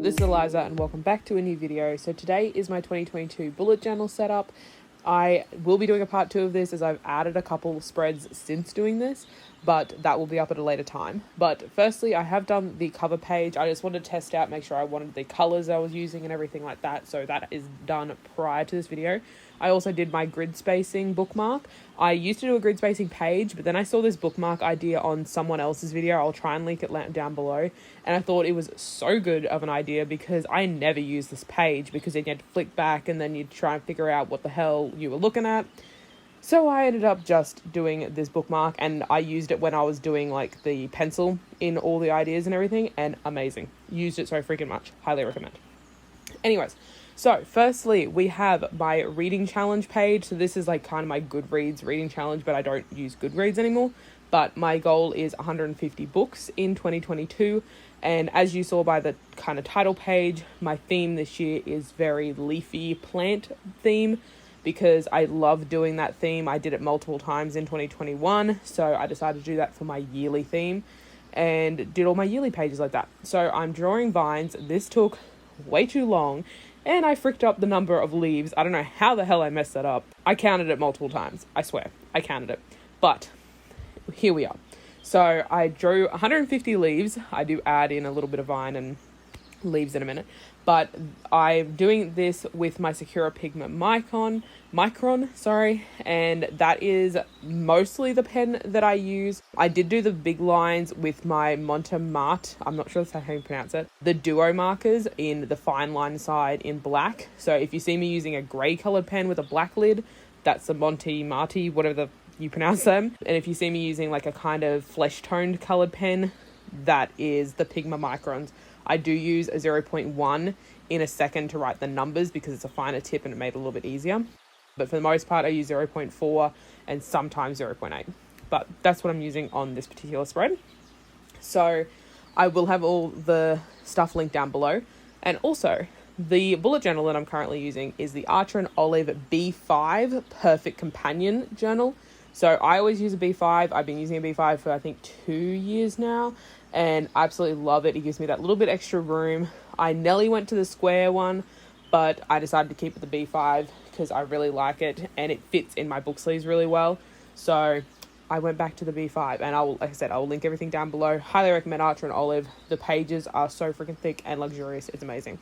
this is Eliza and welcome back to a new video. So today is my 2022 bullet journal setup. I will be doing a part 2 of this as I've added a couple spreads since doing this, but that will be up at a later time. But firstly, I have done the cover page. I just wanted to test out, make sure I wanted the colors I was using and everything like that. So that is done prior to this video. I also did my grid spacing bookmark. I used to do a grid spacing page, but then I saw this bookmark idea on someone else's video. I'll try and link it down below. And I thought it was so good of an idea because I never use this page because then you had to flick back and then you'd try and figure out what the hell you were looking at. So I ended up just doing this bookmark, and I used it when I was doing like the pencil in all the ideas and everything, and amazing. Used it so freaking much. Highly recommend. Anyways, so firstly, we have my reading challenge page. So this is like kind of my Goodreads reading challenge, but I don't use Goodreads anymore. But my goal is 150 books in 2022. And as you saw by the kind of title page, my theme this year is very leafy plant theme because I love doing that theme. I did it multiple times in 2021. So I decided to do that for my yearly theme and did all my yearly pages like that. So I'm drawing vines. This took way too long. And I fricked up the number of leaves. I don't know how the hell I messed that up. I counted it multiple times. I swear, I counted it. But here we are. So I drew 150 leaves. I do add in a little bit of vine and leaves in a minute. But I'm doing this with my Sakura Pigment Micron, and that is mostly the pen that I use. I did do the big lines with my Montemart, I'm not sure that's how you pronounce it, the duo markers in the fine line side in black. So if you see me using a grey coloured pen with a black lid, that's the Monty Marty, whatever you pronounce them. And if you see me using like a kind of flesh toned coloured pen, that is the Pigma Microns. I do use a 0.1 in a second to write the numbers because it's a finer tip and it made it a little bit easier. But for the most part, I use 0.4 and sometimes 0.8. But that's what I'm using on this particular spread. So I will have all the stuff linked down below. And also, the bullet journal that I'm currently using is the Archer & Olive B5 Perfect Companion Journal. So I always use a B5. I've been using a B5 for I think 2 years now. And I absolutely love it. It gives me that little bit extra room. I nearly went to the square one, but I decided to keep it the B5 because I really like it and it fits in my book sleeves really well. So I went back to the B5, and like I said, I will link everything down below. Highly recommend Archer & Olive. The pages are so freaking thick and luxurious. It's amazing.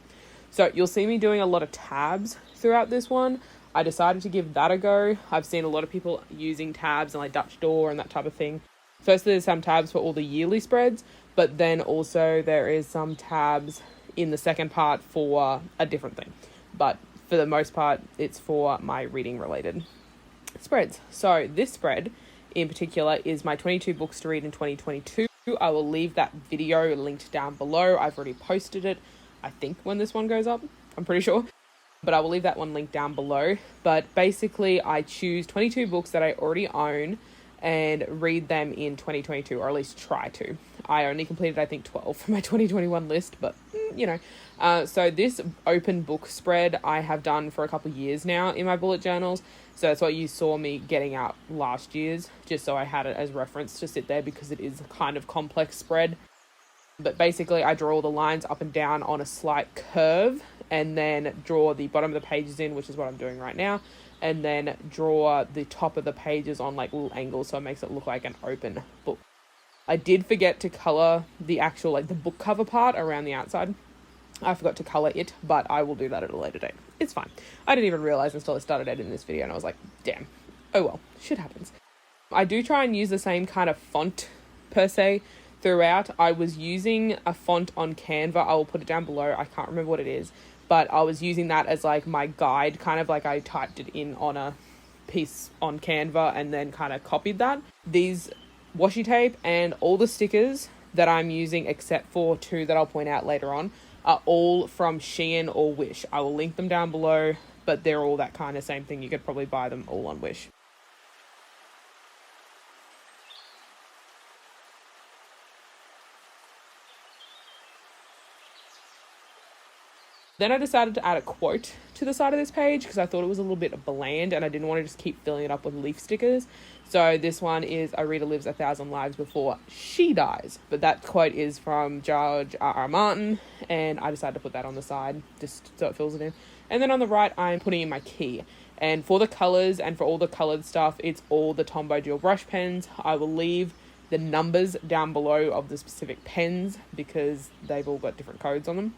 So you'll see me doing a lot of tabs throughout this one. I decided to give that a go. I've seen a lot of people using tabs and like Dutch door and that type of thing. Firstly, there's some tabs for all the yearly spreads, but then also there is some tabs in the second part for a different thing. But for the most part, it's for my reading related spreads. So this spread in particular is my 22 books to read in 2022. I will leave that video linked down below. I've already posted it, I think, when this one goes up. I'm pretty sure. But I will leave that one linked down below. But basically, I choose 22 books that I already own and read them in 2022, or at least try to. I only completed, I think, 12 from my 2021 list, but, you know. So this open book spread I have done for a couple of years now in my bullet journals. So that's what you saw me getting out last year's, just so I had it as reference to sit there because it is a kind of complex spread. But basically, I draw all the lines up and down on a slight curve and then draw the bottom of the pages in, which is what I'm doing right now. And then draw the top of the pages on like little angles so it makes it look like an open book. I did forget to colour the actual like the book cover part around the outside. I forgot to colour it, but I will do that at a later date. It's fine. I didn't even realise until I started editing this video and I was like, damn, oh well, shit happens. I do try and use the same kind of font per se throughout. I was using a font on Canva. I will put it down below. I can't remember what it is. But I was using that as like my guide, kind of like I typed it in on a piece on Canva and then kind of copied that. These washi tape and all the stickers that I'm using, except for 2 that I'll point out later on, are all from Shein or Wish. I will link them down below, but they're all that kind of same thing. You could probably buy them all on Wish. Then I decided to add a quote to the side of this page because I thought it was a little bit bland and I didn't want to just keep filling it up with leaf stickers. So this one is "A reader lives 1,000 lives before she dies." But that quote is from George R.R. Martin, and I decided to put that on the side just so it fills it in. And then on the right, I'm putting in my key. And for the colours and for all the coloured stuff, it's all the Tombow dual brush pens. I will leave the numbers down below of the specific pens because they've all got different codes on them.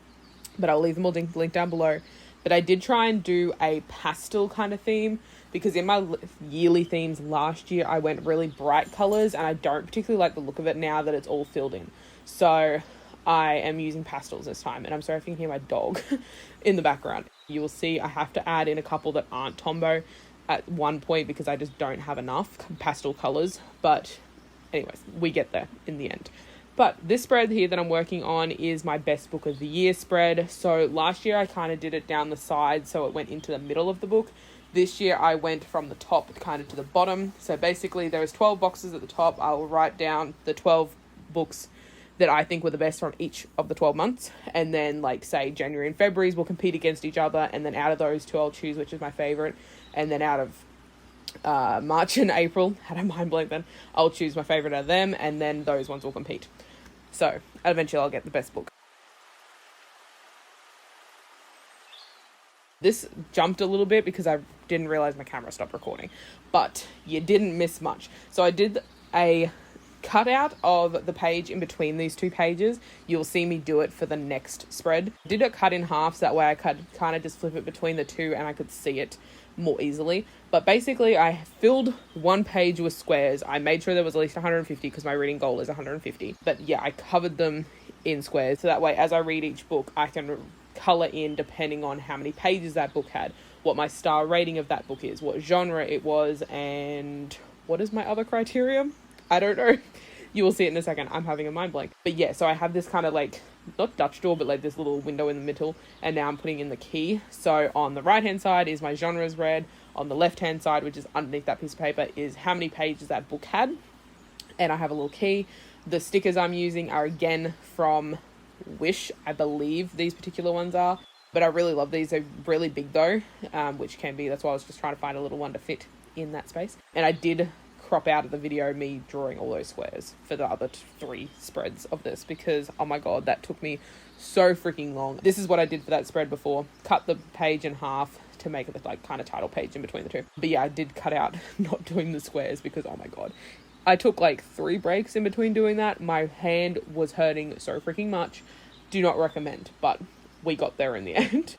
But I'll leave them all linked down below. But I did try and do a pastel kind of theme because in my yearly themes last year, I went really bright colours and I don't particularly like the look of it now that it's all filled in. So I am using pastels this time. And I'm sorry if you can hear my dog in the background. You will see I have to add in a couple that aren't Tombow at one point because I just don't have enough pastel colours. But anyways, we get there in the end. But this spread here that I'm working on is my best book of the year spread. So last year I kind of did it down the side so it went into the middle of the book. This year I went from the top kind of to the bottom. So basically there was 12 boxes at the top. I will write down the 12 books that I think were the best from each of the 12 months. And then like say January and February's will compete against each other. And then out of those two I'll choose which is my favourite. And then out of March and April, had a mind blank then, I'll choose my favourite out of them. And then those ones will compete. So eventually I'll get the best book. This jumped a little bit because I didn't realize my camera stopped recording, but you didn't miss much. So I did a cutout of the page in between these two pages. You'll see me do it for the next spread. I did it cut in half so that way I could kind of just flip it between the two and I could see it more easily. But basically I filled one page with squares. I made sure there was at least 150 because my reading goal is 150. But yeah, I covered them in squares so that way as I read each book I can colour in depending on how many pages that book had, what my star rating of that book is, what genre it was, and what is my other criteria? I don't know. You will see it in a second. I'm having a mind blank. But yeah, so I have this kind of like, not Dutch door, but like this little window in the middle. And now I'm putting in the key. So on the right hand side is my genres read. On the left hand side, which is underneath that piece of paper, is how many pages that book had. And I have a little key. The stickers I'm using are again from Wish, I believe these particular ones are. But I really love these. They're really big though, which can be, that's why I was just trying to find a little one to fit in that space. And I did crop out of the video me drawing all those squares for the other three spreads of this because oh my god, that took me so freaking long. This is what I did for that spread before. Cut the page in half to make it like kind of title page in between the two. But yeah, I did cut out not doing the squares because oh my god, I took like 3 breaks in between doing that. My hand was hurting so freaking much. Do not recommend, but we got there in the end.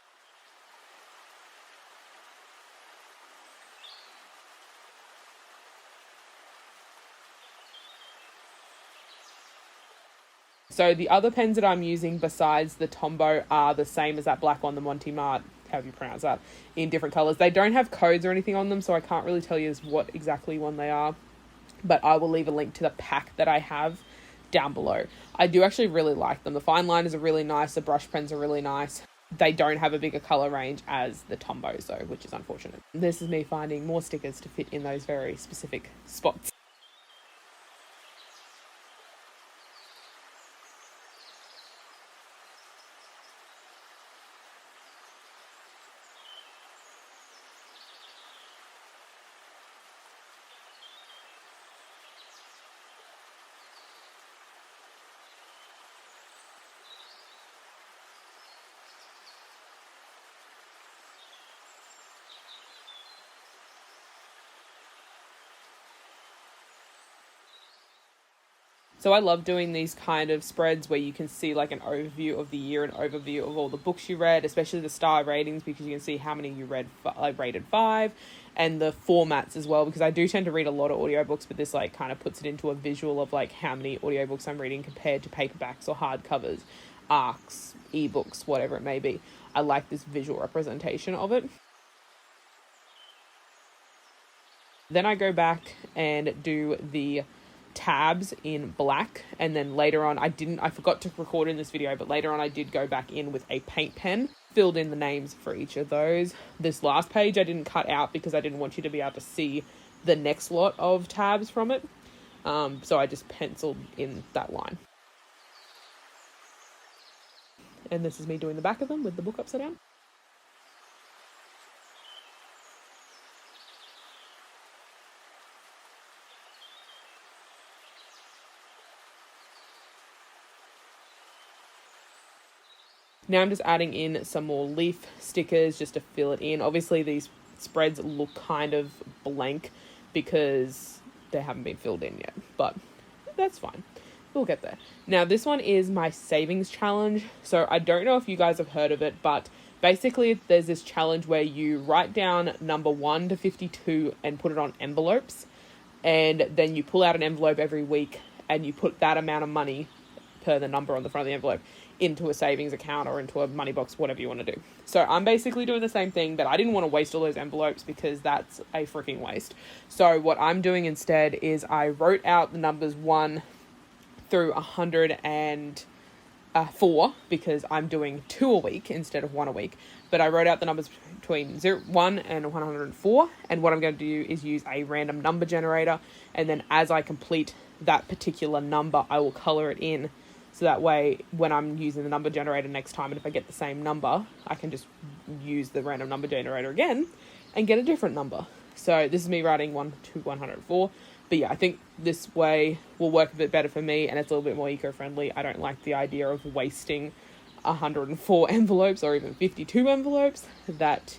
So the other pens that I'm using besides the Tombow are the same as that black one, the Monty Mart, however you pronounce that, in different colours. They don't have codes or anything on them, so I can't really tell you what exactly one they are. But I will leave a link to the pack that I have down below. I do actually really like them. The fine liners are really nice. The brush pens are really nice. They don't have a bigger colour range as the Tombows though, which is unfortunate. This is me finding more stickers to fit in those very specific spots. So I love doing these kind of spreads where you can see like an overview of the year, an overview of all the books you read, especially the star ratings, because you can see how many you read, like rated 5, and the formats as well, because I do tend to read a lot of audiobooks, but this like kind of puts it into a visual of like how many audiobooks I'm reading compared to paperbacks or hardcovers, ARCs, ebooks, whatever it may be. I like this visual representation of it. Then I go back and do the tabs in black, and then later on I forgot to record in this video, but later on I did go back in with a paint pen, filled in the names for each of those. This last page I didn't cut out because I didn't want you to be able to see the next lot of tabs from it, so I just penciled in that line. And this is me doing the back of them with the book upside down. Now I'm just adding in some more leaf stickers just to fill it in. Obviously these spreads look kind of blank because they haven't been filled in yet, but that's fine. We'll get there. Now this one is my savings challenge. So I don't know if you guys have heard of it, but basically there's this challenge where you write down number 1 to 52 and put it on envelopes. And then you pull out an envelope every week and you put that amount of money per the number on the front of the envelope into a savings account or into a money box, whatever you want to do. So I'm basically doing the same thing, but I didn't want to waste all those envelopes because that's a freaking waste. So what I'm doing instead is I wrote out the numbers 1 through 104 because I'm doing 2 a week instead of 1 a week. But I wrote out the numbers between 1 and 104. And what I'm going to do is use a random number generator. And then as I complete that particular number, I will color it in. So that way, when I'm using the number generator next time, and if I get the same number, I can just use the random number generator again and get a different number. So this is me writing 1 to 104. But yeah, I think this way will work a bit better for me and it's a little bit more eco-friendly. I don't like the idea of wasting 104 envelopes or even 52 envelopes. That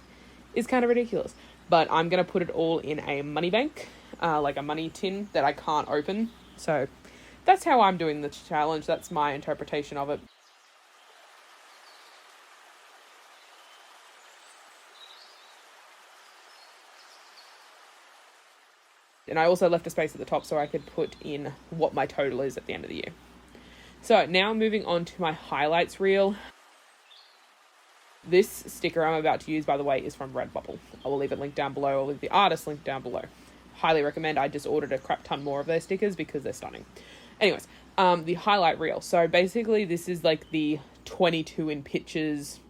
is kind of ridiculous. But I'm going to put it all in a money bank, like a money tin that I can't open. So that's how I'm doing the challenge. That's my interpretation of it. And I also left a space at the top so I could put in what my total is at the end of the year. So now moving on to my highlights reel. This sticker I'm about to use, by the way, is from Redbubble. I will leave it linked down below. I'll leave the artist link down below. Highly recommend. I just ordered a crap ton more of their stickers because they're stunning. Anyways, the highlight reel. So basically this is like the 2022 in pictures,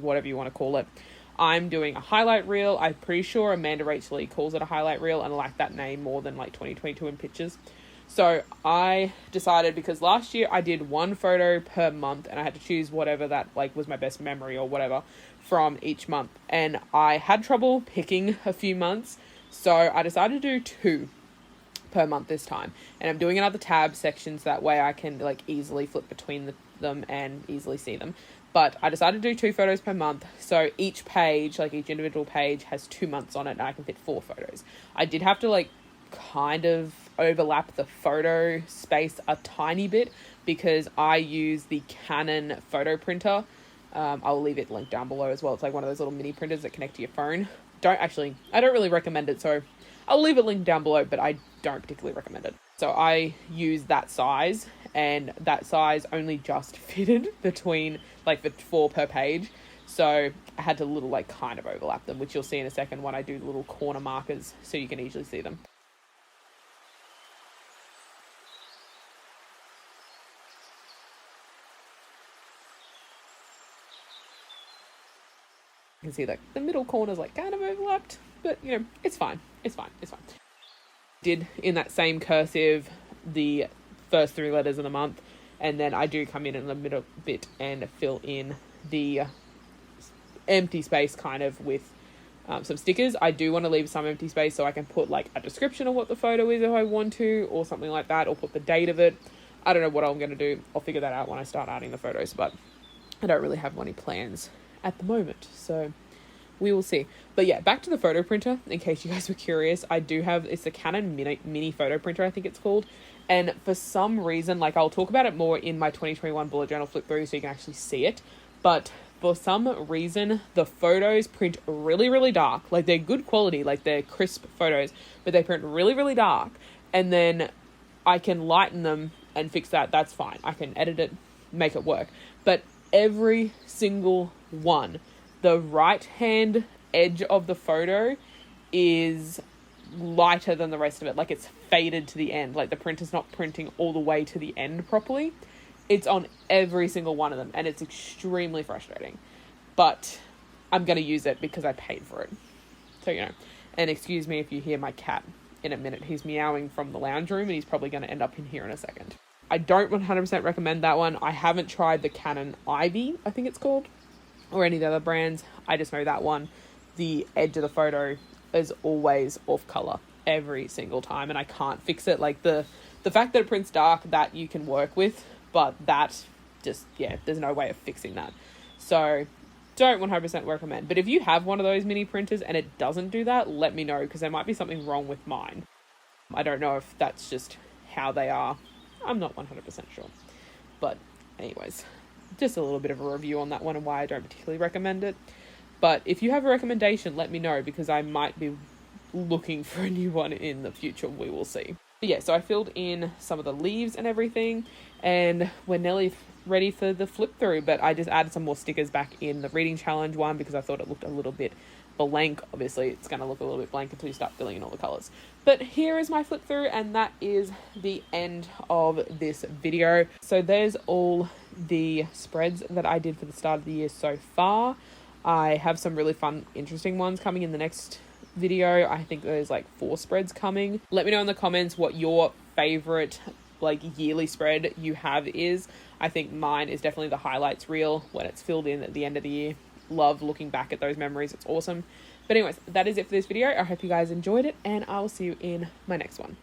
whatever you want to call it. I'm doing a highlight reel. I'm pretty sure Amanda Rachel Lee calls it a highlight reel, and I like that name more than like 2022 in pictures. So I decided, because last year I did 1 photo per month and I had to choose whatever that like was my best memory or whatever from each month. And I had trouble picking a few months. So I decided to do 2 per month this time. And I'm doing another tab sections, that way I can like easily flip between them and easily see them. But I decided to do 2 photos per month. So each page, like each individual page has 2 months on it and I can fit 4 photos. I did have to like kind of overlap the photo space a tiny bit because I use the Canon photo printer. I'll leave it linked down below as well. It's like one of those little mini printers that connect to your phone. I don't really recommend it, so I'll leave it linked down below, but I don't particularly recommend it. So I use that size, and that size only just fitted between like the 4 per page. So I had to little like kind of overlap them, which you'll see in a second when I do the little corner markers so you can easily see them. You can see that the middle corner's like kind of overlapped, but you know, it's fine. Did in that same cursive the first 3 letters of the month, and then I do come in the middle bit and fill in the empty space kind of with some stickers. I do want to leave some empty space so I can put like a description of what the photo is if I want to, or something like that, or put the date of it. I don't know what I'm going to do. I'll figure that out when I start adding the photos, but I don't really have any plans at the moment, so we will see. But yeah, back to the photo printer, in case you guys were curious. I do have, it's a Canon mini photo printer, I think it's called. And for some reason, like I'll talk about it more in my 2021 bullet journal flip through so you can actually see it. But for some reason, the photos print really, really dark. Like they're good quality, like they're crisp photos, but they print really, really dark. And then I can lighten them and fix that. That's fine. I can edit it, make it work. But every single one, the right hand edge of the photo is lighter than the rest of it. Like it's faded to the end. Like the printer's not printing all the way to the end properly. It's on every single one of them, and it's extremely frustrating. But I'm going to use it because I paid for it. So, you know. And excuse me if you hear my cat in a minute. He's meowing from the lounge room, and he's probably going to end up in here in a second. I don't 100% recommend that one. I haven't tried the Canon Ivy, I think it's called, or any of the other brands. I just know that one, the edge of the photo is always off color every single time, and I can't fix it. Like the fact that it prints dark, that you can work with, but that just, yeah, there's no way of fixing that. So don't 100% recommend. But if you have one of those mini printers and it doesn't do that, let me know, because there might be something wrong with mine. I don't know if that's just how they are. I'm not 100% sure. But anyways, just a little bit of a review on that one and why I don't particularly recommend it. But if you have a recommendation, let me know, because I might be looking for a new one in the future. We will see. But yeah, so I filled in some of the leaves and everything, and we're nearly ready for the flip through. But I just added some more stickers back in the reading challenge one because I thought it looked a little bit blank. Obviously it's going to look a little bit blank until you start filling in all the colors. But here is my flip through, and that is the end of this video. So there's all the spreads that I did for the start of the year so far. I have some really fun, interesting ones coming in the next video. I think there's like 4 spreads coming. Let me know in the comments what your favorite like yearly spread you have is. I think mine is definitely the highlights reel when it's filled in at the end of the year. Love looking back at those memories. It's awesome. But anyways, that is it for this video. I hope you guys enjoyed it, and I'll see you in my next one.